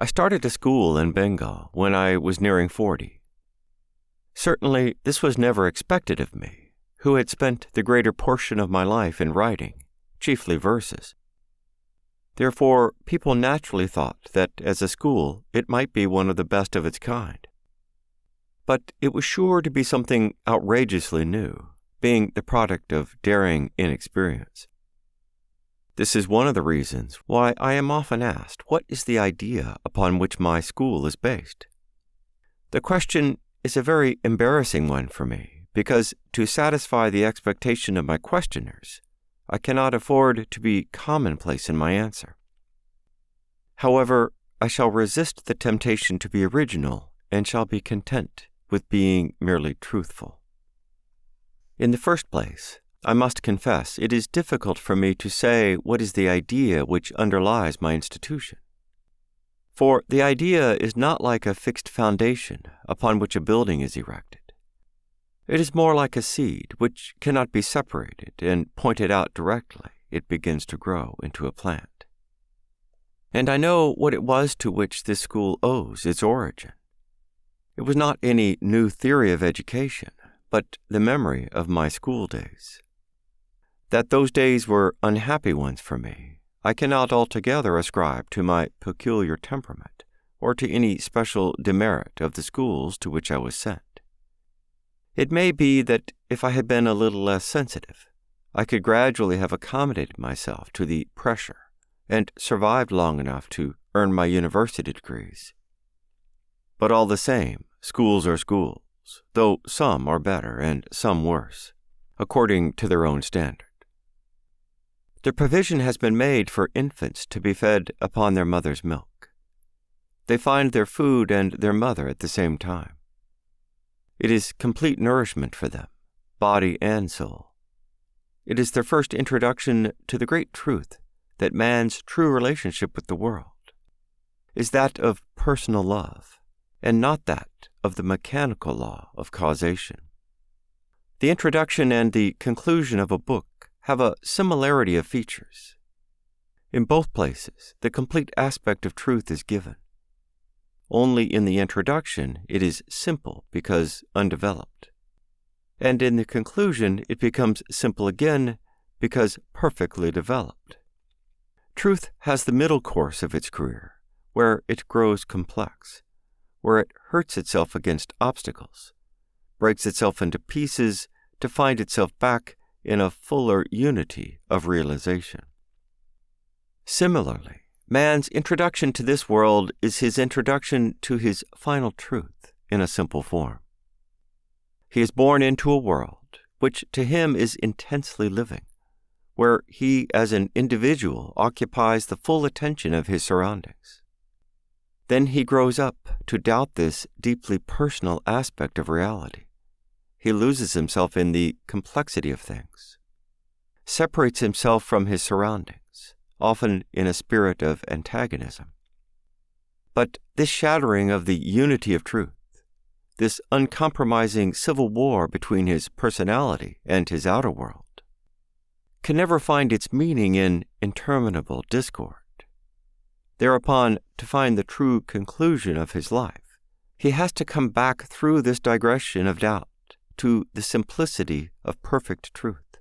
I started a school in Bengal when I was nearing 40. Certainly, this was never expected of me, who had spent the greater portion of my life in writing, chiefly verses. Therefore, people naturally thought that as a school it might be one of the best of its kind. But it was sure to be something outrageously new, being the product of daring inexperience. This is one of the reasons why I am often asked, what is the idea upon which my school is based? The question is a very embarrassing one for me, because to satisfy the expectation of my questioners, I cannot afford to be commonplace in my answer. However, I shall resist the temptation to be original and shall be content with being merely truthful. In the first place, I must confess it is difficult for me to say what is the idea which underlies my institution. For the idea is not like a fixed foundation upon which a building is erected. It is more like a seed which cannot be separated and pointed out directly it begins to grow into a plant. And I know what it was to which this school owes its origin. It was not any new theory of education, but the memory of my school days. That those days were unhappy ones for me, I cannot altogether ascribe to my peculiar temperament or to any special demerit of the schools to which I was sent. It may be that if I had been a little less sensitive, I could gradually have accommodated myself to the pressure and survived long enough to earn my university degrees. But all the same, schools are schools, though some are better and some worse, according to their own standard. The provision has been made for infants to be fed upon their mother's milk. They find their food and their mother at the same time. It is complete nourishment for them, body and soul. It is their first introduction to the great truth that man's true relationship with the world is that of personal love, and not that of the mechanical law of causation. The introduction and the conclusion of a book have a similarity of features. In both places, the complete aspect of truth is given. Only in the introduction it is simple because undeveloped, and in the conclusion it becomes simple again because perfectly developed. Truth has the middle course of its career, where it grows complex, where it hurts itself against obstacles, breaks itself into pieces to find itself back in a fuller unity of realization. Similarly, man's introduction to this world is his introduction to his final truth in a simple form. He is born into a world which to him is intensely living, where he as an individual occupies the full attention of his surroundings. Then he grows up to doubt this deeply personal aspect of reality. He loses himself in the complexity of things, separates himself from his surroundings, often in a spirit of antagonism. But this shattering of the unity of truth, this uncompromising civil war between his personality and his outer world, can never find its meaning in interminable discord. Thereupon, to find the true conclusion of his life, he has to come back through this digression of doubt to the simplicity of perfect truth,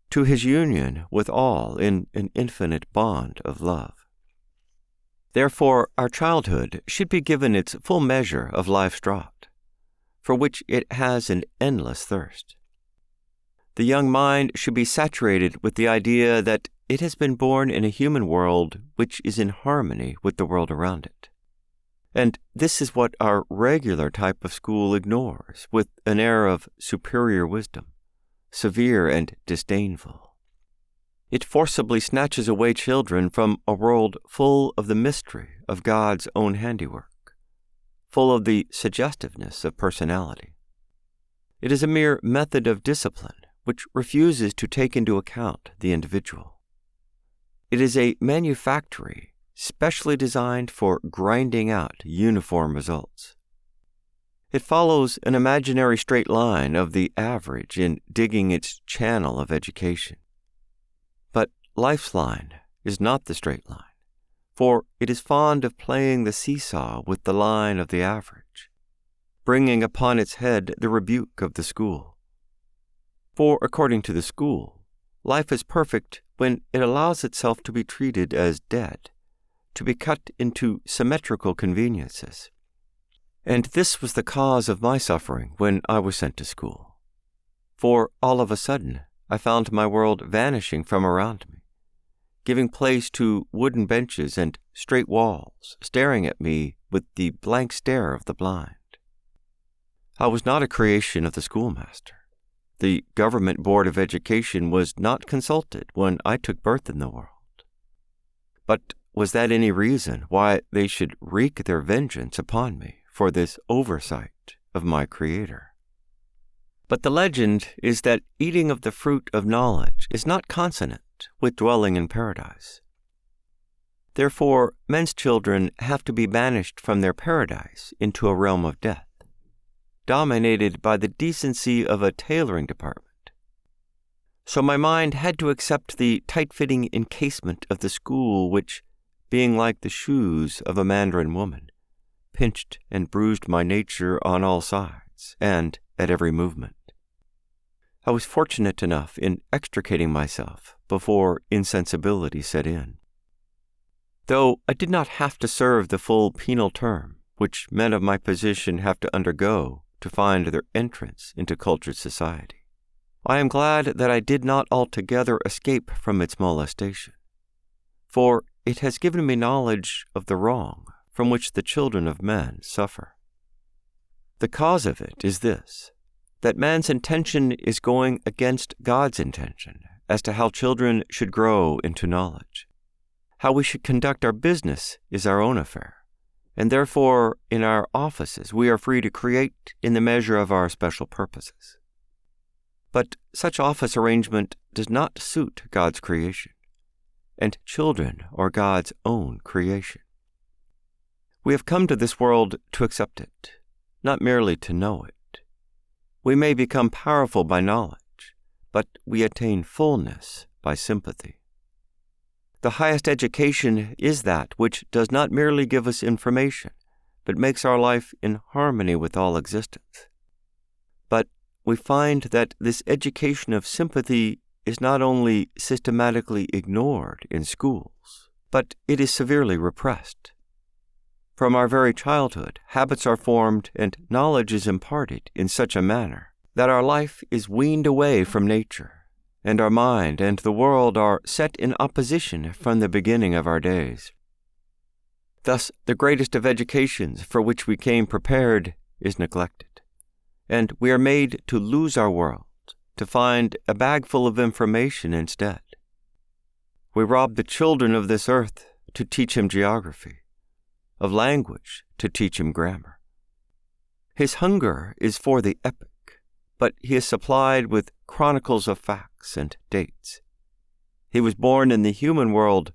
to his union with all in an infinite bond of love. Therefore, our childhood should be given its full measure of life's draught, for which it has an endless thirst. The young mind should be saturated with the idea that it has been born in a human world which is in harmony with the world around it. And this is what our regular type of school ignores with an air of superior wisdom, severe and disdainful. It forcibly snatches away children from a world full of the mystery of God's own handiwork, full of the suggestiveness of personality. It is a mere method of discipline which refuses to take into account the individual. It is a manufactory specially designed for grinding out uniform results. It follows an imaginary straight line of the average in digging its channel of education. But life's line is not the straight line, for it is fond of playing the seesaw with the line of the average, bringing upon its head the rebuke of the school. For according to the school, life is perfect when it allows itself to be treated as dead, to be cut into symmetrical conveniences. And this was the cause of my suffering when I was sent to school. For all of a sudden, I found my world vanishing from around me, giving place to wooden benches and straight walls, staring at me with the blank stare of the blind. I was not a creation of the schoolmaster. The government board of education was not consulted when I took birth in the world. But was that any reason why they should wreak their vengeance upon me for this oversight of my Creator? But the legend is that eating of the fruit of knowledge is not consonant with dwelling in paradise. Therefore, men's children have to be banished from their paradise into a realm of death, dominated by the decency of a tailoring department. So my mind had to accept the tight-fitting encasement of the school which, being like the shoes of a mandarin woman, pinched and bruised my nature on all sides and at every movement. I was fortunate enough in extricating myself before insensibility set in. Though I did not have to serve the full penal term, which men of my position have to undergo to find their entrance into cultured society, I am glad that I did not altogether escape from its molestation, for it has given me knowledge of the wrong from which the children of men suffer. The cause of it is this, that man's intention is going against God's intention as to how children should grow into knowledge. How we should conduct our business is our own affair, and therefore in our offices we are free to create in the measure of our special purposes. But such office arrangement does not suit God's creation, and children are God's own creation. We have come to this world to accept it, not merely to know it. We may become powerful by knowledge, but we attain fullness by sympathy. The highest education is that which does not merely give us information, but makes our life in harmony with all existence. But we find that this education of sympathy is not only systematically ignored in schools, but it is severely repressed. From our very childhood, habits are formed and knowledge is imparted in such a manner that our life is weaned away from nature, and our mind and the world are set in opposition from the beginning of our days. Thus, the greatest of educations for which we came prepared is neglected, and we are made to lose our world, to find a bag full of information instead. We rob the children of this earth to teach him geography, of language to teach him grammar. His hunger is for the epic, but he is supplied with chronicles of facts and dates. He was born in the human world,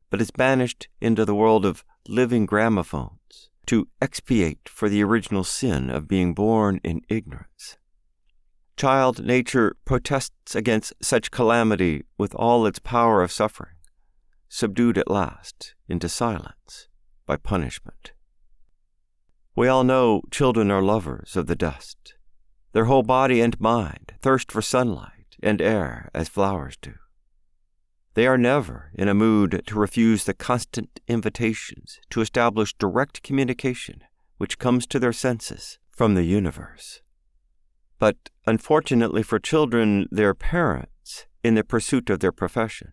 but is banished into the world of living gramophones to expiate for the original sin of being born in ignorance. Child nature protests against such calamity with all its power of suffering, subdued at last into silence by punishment. We all know children are lovers of the dust. Their whole body and mind thirst for sunlight and air as flowers do. They are never in a mood to refuse the constant invitations to establish direct communication which comes to their senses from the universe. But unfortunately for children, their parents, in the pursuit of their profession,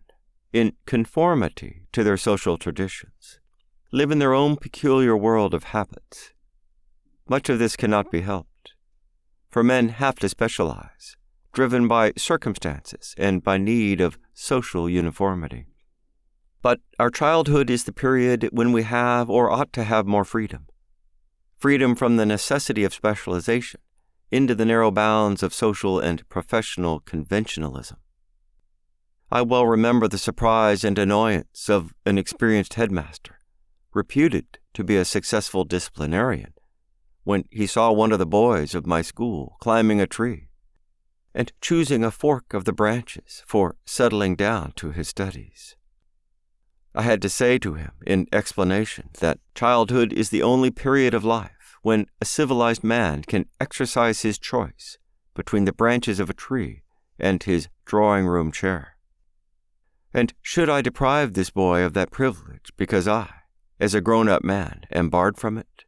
in conformity to their social traditions, live in their own peculiar world of habits. Much of this cannot be helped, for men have to specialize, driven by circumstances and by need of social uniformity. But our childhood is the period when we have or ought to have more freedom. Freedom from the necessity of specialization into the narrow bounds of social and professional conventionalism. I well remember the surprise and annoyance of an experienced headmaster, reputed to be a successful disciplinarian, when he saw one of the boys of my school climbing a tree and choosing a fork of the branches for settling down to his studies. I had to say to him in explanation that childhood is the only period of life when a civilized man can exercise his choice between the branches of a tree and his drawing-room chair. And should I deprive this boy of that privilege because I, as a grown-up man, am barred from it?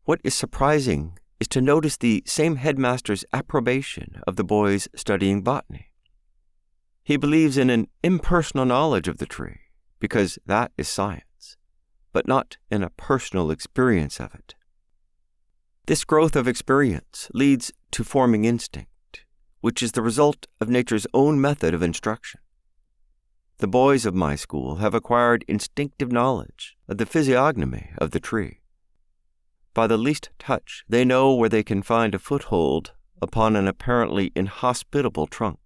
What is surprising is to notice the same headmaster's approbation of the boy's studying botany. He believes in an impersonal knowledge of the tree, because that is science, but not in a personal experience of it. This growth of experience leads to forming instinct, which is the result of nature's own method of instruction. The boys of my school have acquired instinctive knowledge of the physiognomy of the tree. By the least touch, they know where they can find a foothold upon an apparently inhospitable trunk.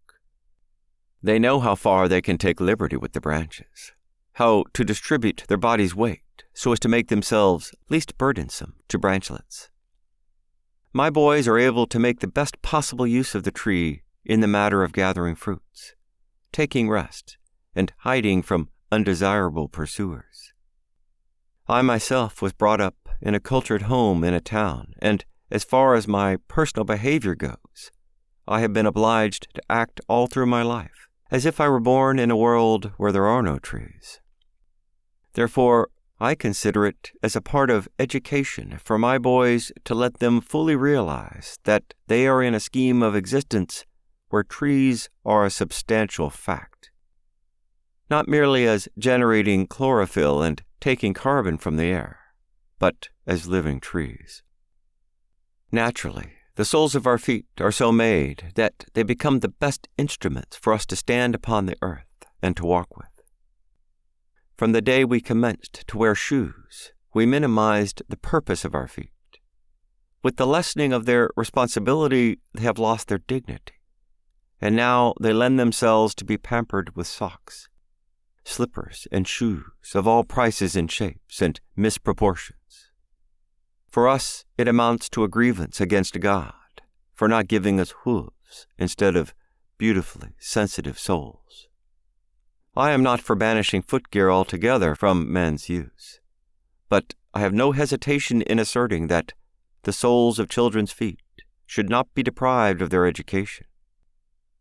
They know how far they can take liberty with the branches, how to distribute their body's weight so as to make themselves least burdensome to branchlets. My boys are able to make the best possible use of the tree in the matter of gathering fruits, taking rest, and hiding from undesirable pursuers. I myself was brought up in a cultured home in a town, and as far as my personal behavior goes, I have been obliged to act all through my life as if I were born in a world where there are no trees. Therefore, I consider it as a part of education for my boys to let them fully realize that they are in a scheme of existence where trees are a substantial fact, not merely as generating chlorophyll and taking carbon from the air, but as living trees. Naturally, the soles of our feet are so made that they become the best instruments for us to stand upon the earth and to walk with. From the day we commenced to wear shoes, we minimized the purpose of our feet. With the lessening of their responsibility, they have lost their dignity, and now they lend themselves to be pampered with socks, slippers, and shoes of all prices and shapes and misproportions. For us, it amounts to a grievance against God for not giving us hooves instead of beautifully sensitive soles. I am not for banishing footgear altogether from men's use, but I have no hesitation in asserting that the soles of children's feet should not be deprived of their education,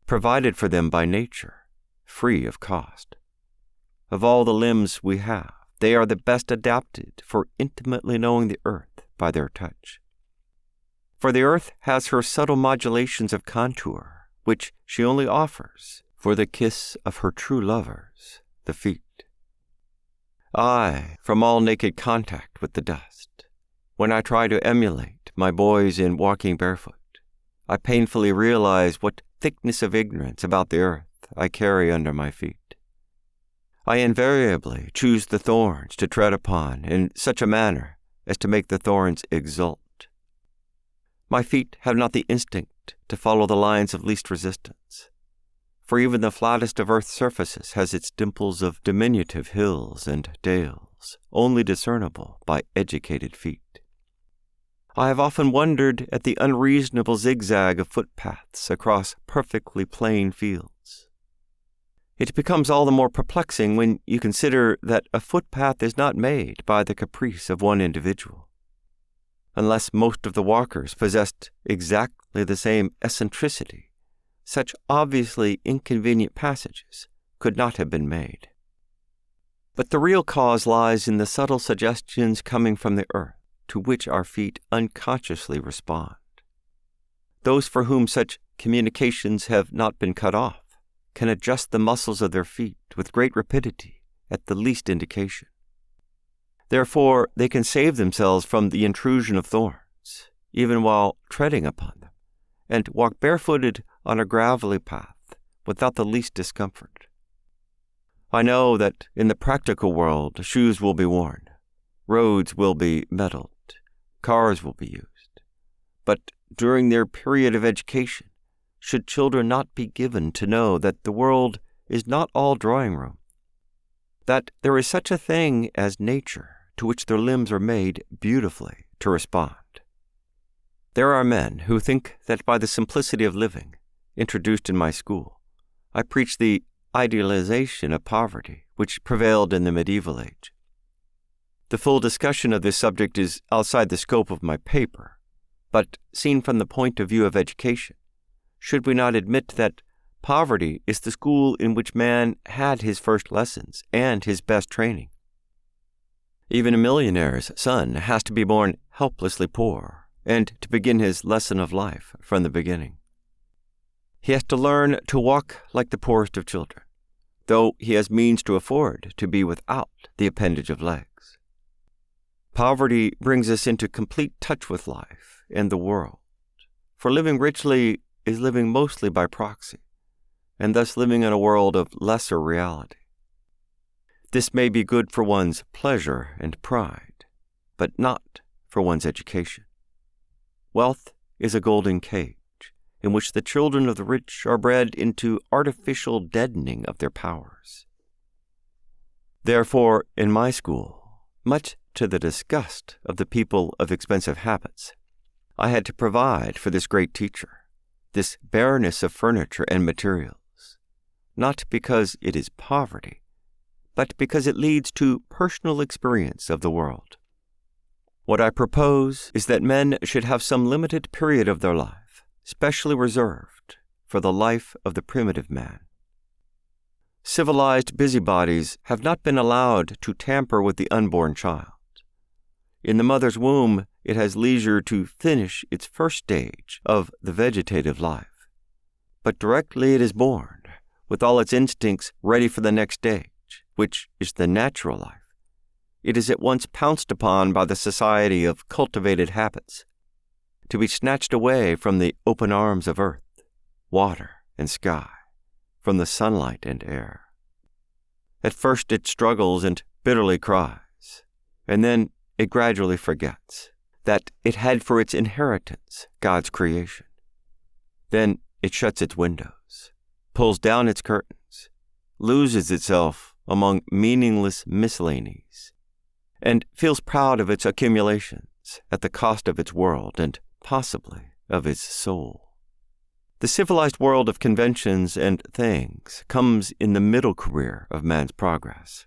provided for them by nature, free of cost. Of all the limbs we have, they are the best adapted for intimately knowing the earth by their touch. For the earth has her subtle modulations of contour, which she only offers for the kiss of her true lovers, the feet. I, from all naked contact with the dust, when I try to emulate my boys in walking barefoot, I painfully realize what thickness of ignorance about the earth I carry under my feet. I invariably choose the thorns to tread upon in such a manner as to make the thorns exult. My feet have not the instinct to follow the lines of least resistance, for even the flattest of earth's surfaces has its dimples of diminutive hills and dales, only discernible by educated feet. I have often wondered at the unreasonable zigzag of footpaths across perfectly plain fields. It becomes all the more perplexing when you consider that a footpath is not made by the caprice of one individual. Unless most of the walkers possessed exactly the same eccentricity, such obviously inconvenient passages could not have been made. But the real cause lies in the subtle suggestions coming from the earth, to which our feet unconsciously respond. Those for whom such communications have not been cut off can adjust the muscles of their feet with great rapidity at the least indication. Therefore, they can save themselves from the intrusion of thorns, even while treading upon them, and walk barefooted on a gravelly path without the least discomfort. I know that in the practical world shoes will be worn, roads will be metalled, cars will be used, but during their period of education, should children not be given to know that the world is not all drawing-room, that there is such a thing as nature to which their limbs are made beautifully to respond? There are men who think that by the simplicity of living, introduced in my school, I preach the idealization of poverty which prevailed in the medieval age. The full discussion of this subject is outside the scope of my paper, but seen from the point of view of education, should we not admit that poverty is the school in which man had his first lessons and his best training? Even a millionaire's son has to be born helplessly poor and to begin his lesson of life from the beginning. He has to learn to walk like the poorest of children, though he has means to afford to be without the appendage of legs. Poverty brings us into complete touch with life and the world, for living richly is living mostly by proxy, and thus living in a world of lesser reality. This may be good for one's pleasure and pride, but not for one's education. Wealth is a golden cage in which the children of the rich are bred into artificial deadening of their powers. Therefore, in my school, much to the disgust of the people of expensive habits, I had to provide for this great teacher, this bareness of furniture and materials, not because it is poverty, but because it leads to personal experience of the world. What I propose is that men should have some limited period of their life, specially reserved for the life of the primitive man. Civilized busybodies have not been allowed to tamper with the unborn child. In the mother's womb, it has leisure to finish its first stage of the vegetative life. But directly it is born, with all its instincts ready for the next stage, which is the natural life, it is at once pounced upon by the society of cultivated habits, to be snatched away from the open arms of earth, water, and sky, from the sunlight and air. At first it struggles and bitterly cries, and then it gradually forgets that it had for its inheritance God's creation. Then it shuts its windows, pulls down its curtains, loses itself among meaningless miscellanies, and feels proud of its accumulations at the cost of its world and possibly of its soul. The civilized world of conventions and things comes in the middle career of man's progress.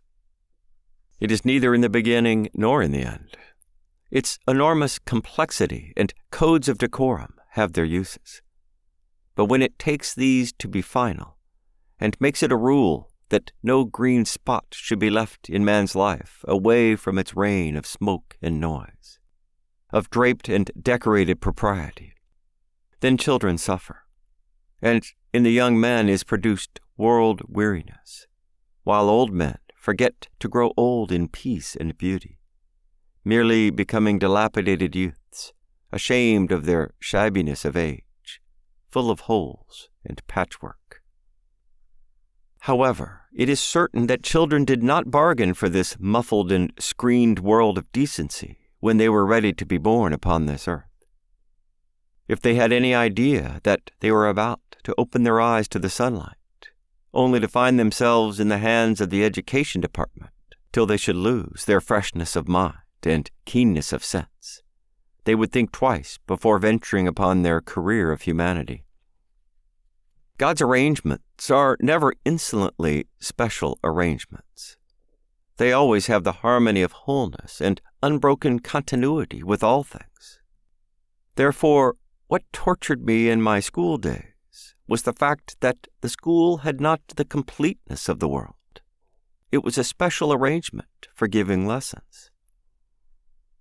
It is neither in the beginning nor in the end. Its enormous complexity and codes of decorum have their uses. But when it takes these to be final, and makes it a rule that no green spot should be left in man's life away from its reign of smoke and noise, of draped and decorated propriety, then children suffer, and in the young man is produced world weariness, while old men forget to grow old in peace and beauty, merely becoming dilapidated youths, ashamed of their shabbiness of age, full of holes and patchwork. However, it is certain that children did not bargain for this muffled and screened world of decency when they were ready to be born upon this earth. If they had any idea that they were about to open their eyes to the sunlight, only to find themselves in the hands of the education department till they should lose their freshness of mind and keenness of sense, they would think twice before venturing upon their career of humanity. God's arrangements are never insolently special arrangements. They always have the harmony of wholeness and unbroken continuity with all things. Therefore, what tortured me in my school days was the fact that the school had not the completeness of the world. It was a special arrangement for giving lessons.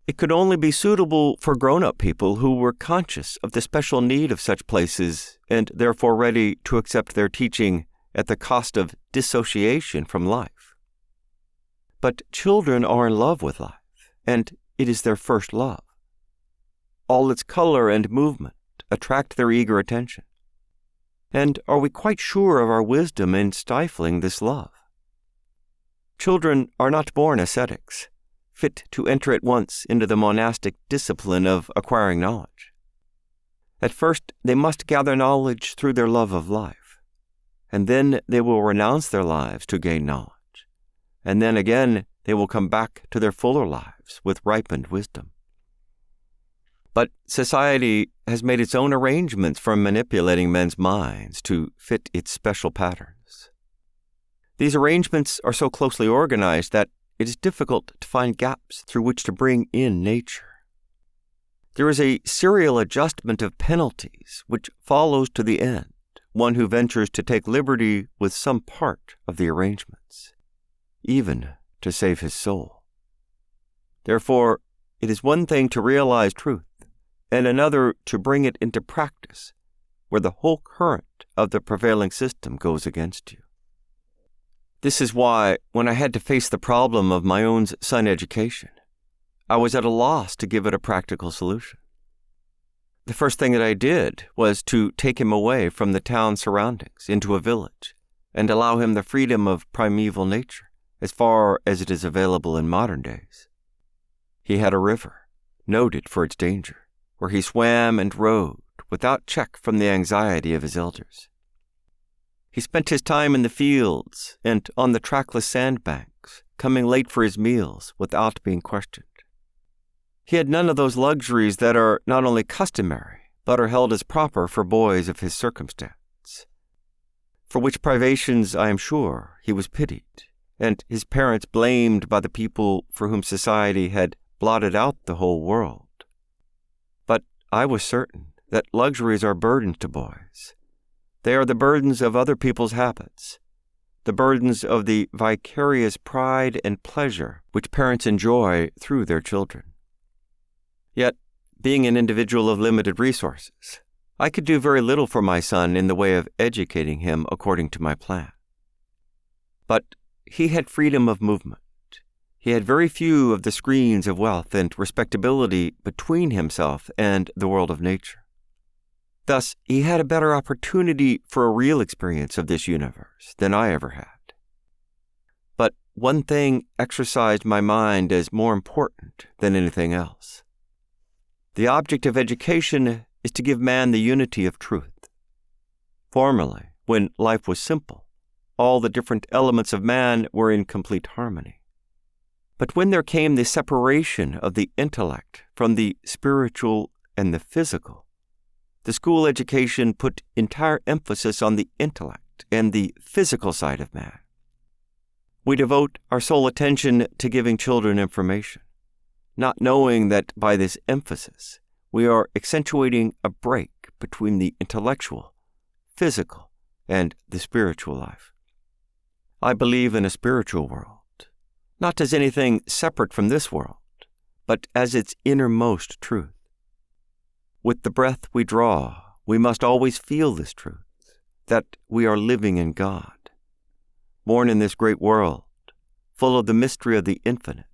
It could only be suitable for grown-up people who were conscious of the special need of such places and therefore ready to accept their teaching at the cost of dissociation from life. But children are in love with life, and it is their first love. All its color and movement attract their eager attention. And are we quite sure of our wisdom in stifling this love? Children are not born ascetics, fit to enter at once into the monastic discipline of acquiring knowledge. At first, they must gather knowledge through their love of life, and then they will renounce their lives to gain knowledge, and then again they will come back to their fuller lives with ripened wisdom. But society has made its own arrangements for manipulating men's minds to fit its special patterns. These arrangements are so closely organized that it is difficult to find gaps through which to bring in nature. There is a serial adjustment of penalties which follows to the end one who ventures to take liberty with some part of the arrangements, even to save his soul. Therefore, it is one thing to realize truth, and another to bring it into practice, where the whole current of the prevailing system goes against you. This is why, when I had to face the problem of my own son's education, I was at a loss to give it a practical solution. The first thing that I did was to take him away from the town surroundings into a village and allow him the freedom of primeval nature as far as it is available in modern days. He had a river, noted for its danger, where he swam and rode without check from the anxiety of his elders. He spent his time in the fields and on the trackless sandbanks, coming late for his meals without being questioned. He had none of those luxuries that are not only customary, but are held as proper for boys of his circumstance, for which privations, I am sure, he was pitied, and his parents blamed by the people for whom society had blotted out the whole world. But I was certain that luxuries are burdens to boys. They are the burdens of other people's habits, the burdens of the vicarious pride and pleasure which parents enjoy through their children. Yet, being an individual of limited resources, I could do very little for my son in the way of educating him according to my plan. But he had freedom of movement. He had very few of the screens of wealth and respectability between himself and the world of nature. Thus, he had a better opportunity for a real experience of this universe than I ever had. But one thing exercised my mind as more important than anything else. The object of education is to give man the unity of truth. Formerly, when life was simple, all the different elements of man were in complete harmony. But when there came the separation of the intellect from the spiritual and the physical, the school education put entire emphasis on the intellect and the physical side of man. We devote our sole attention to giving children information, not knowing that by this emphasis we are accentuating a break between the intellectual, physical, and the spiritual life. I believe in a spiritual world, not as anything separate from this world, but as its innermost truth. With the breath we draw, we must always feel this truth, that we are living in God. Born in this great world, full of the mystery of the infinite,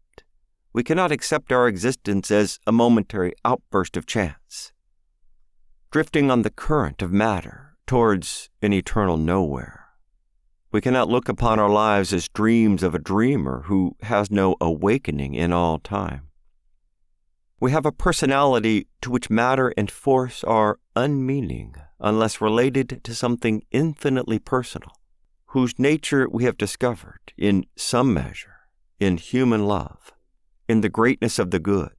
we cannot accept our existence as a momentary outburst of chance, drifting on the current of matter towards an eternal nowhere. We cannot look upon our lives as dreams of a dreamer who has no awakening in all time. We have a personality to which matter and force are unmeaning unless related to something infinitely personal, whose nature we have discovered in some measure in human love, in the greatness of the good,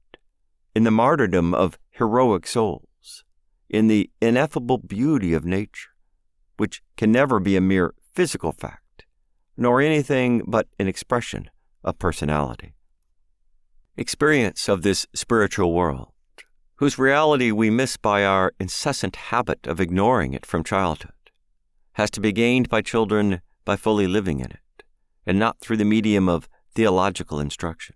in the martyrdom of heroic souls, in the ineffable beauty of nature, which can never be a mere physical fact, nor anything but an expression of personality. Experience of this spiritual world, whose reality we miss by our incessant habit of ignoring it from childhood, has to be gained by children by fully living in it, and not through the medium of theological instruction.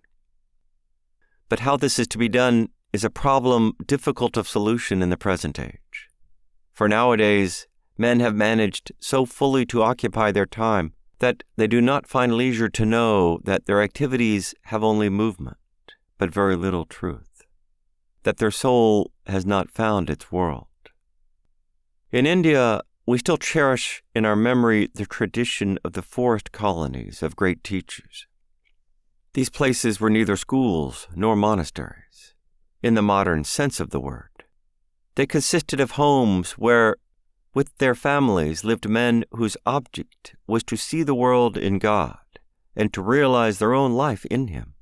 But how this is to be done is a problem difficult of solution in the present age. For nowadays, men have managed so fully to occupy their time that they do not find leisure to know that their activities have only movement, but very little truth, that their soul has not found its world. In India, we still cherish in our memory the tradition of the forest colonies of great teachers. These places were neither schools nor monasteries, in the modern sense of the word. They consisted of homes where, with their families, lived men whose object was to see the world in God and to realize their own life in Him.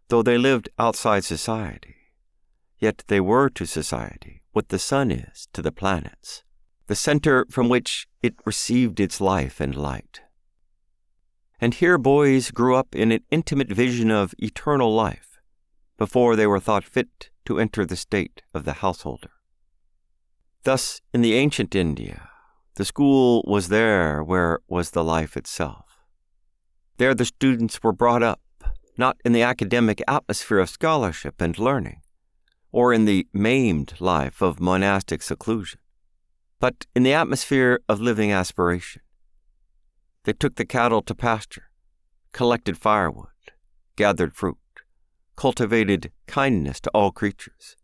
Though they lived outside society, yet they were to society what the sun is to the planets, the center from which it received its life and light. And here boys grew up in an intimate vision of eternal life before they were thought fit to enter the state of the householder. Thus, in the ancient India, the school was there where was the life itself. There the students were brought up, not in the academic atmosphere of scholarship and learning, or in the maimed life of monastic seclusion, but in the atmosphere of living aspiration. They took the cattle to pasture, collected firewood, gathered fruit, cultivated kindness to all creatures,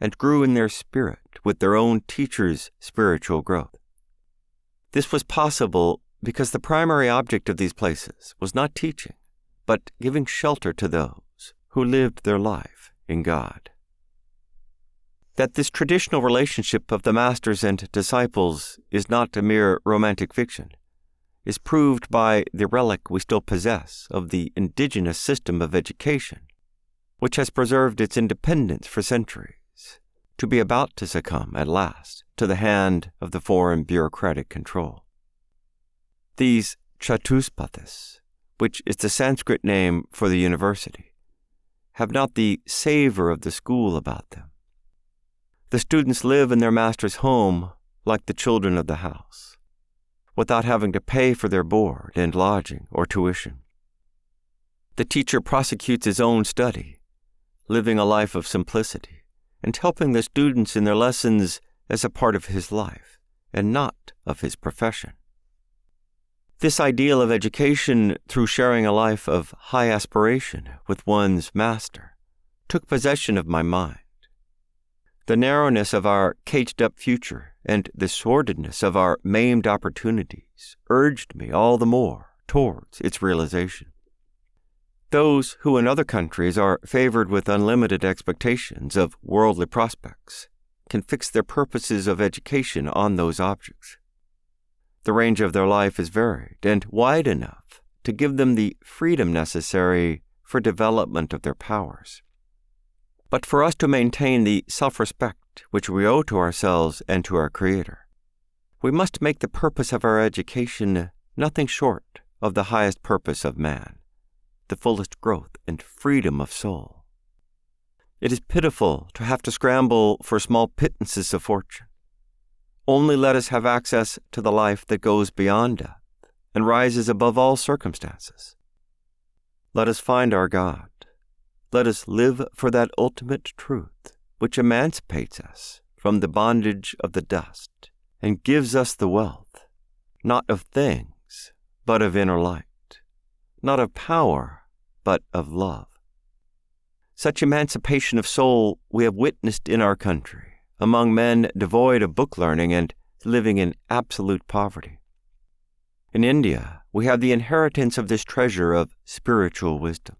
and grew in their spirit with their own teacher's spiritual growth. This was possible because the primary object of these places was not teaching, but giving shelter to those who lived their life in God. That this traditional relationship of the masters and disciples is not a mere romantic fiction is proved by the relic we still possess of the indigenous system of education, which has preserved its independence for centuries, to be about to succumb at last to the hand of the foreign bureaucratic control. These chatuspathis, which is the Sanskrit name for the university, have not the savor of the school about them. The students live in their master's home like the children of the house, without having to pay for their board and lodging or tuition. The teacher prosecutes his own study, living a life of simplicity, and helping the students in their lessons as a part of his life, and not of his profession. This ideal of education through sharing a life of high aspiration with one's master took possession of my mind. The narrowness of our caged-up future and the sordidness of our maimed opportunities urged me all the more towards its realization. Those who in other countries are favored with unlimited expectations of worldly prospects can fix their purposes of education on those objects. The range of their life is varied and wide enough to give them the freedom necessary for development of their powers. But for us to maintain the self-respect which we owe to ourselves and to our Creator, we must make the purpose of our education nothing short of the highest purpose of man, the fullest growth and freedom of soul. It is pitiful to have to scramble for small pittances of fortune. Only let us have access to the life that goes beyond death and rises above all circumstances. Let us find our God. Let us live for that ultimate truth which emancipates us from the bondage of the dust and gives us the wealth, not of things, but of inner light, not of power, but of love. Such emancipation of soul we have witnessed in our country, among men devoid of book learning and living in absolute poverty. In India, we have the inheritance of this treasure of spiritual wisdom.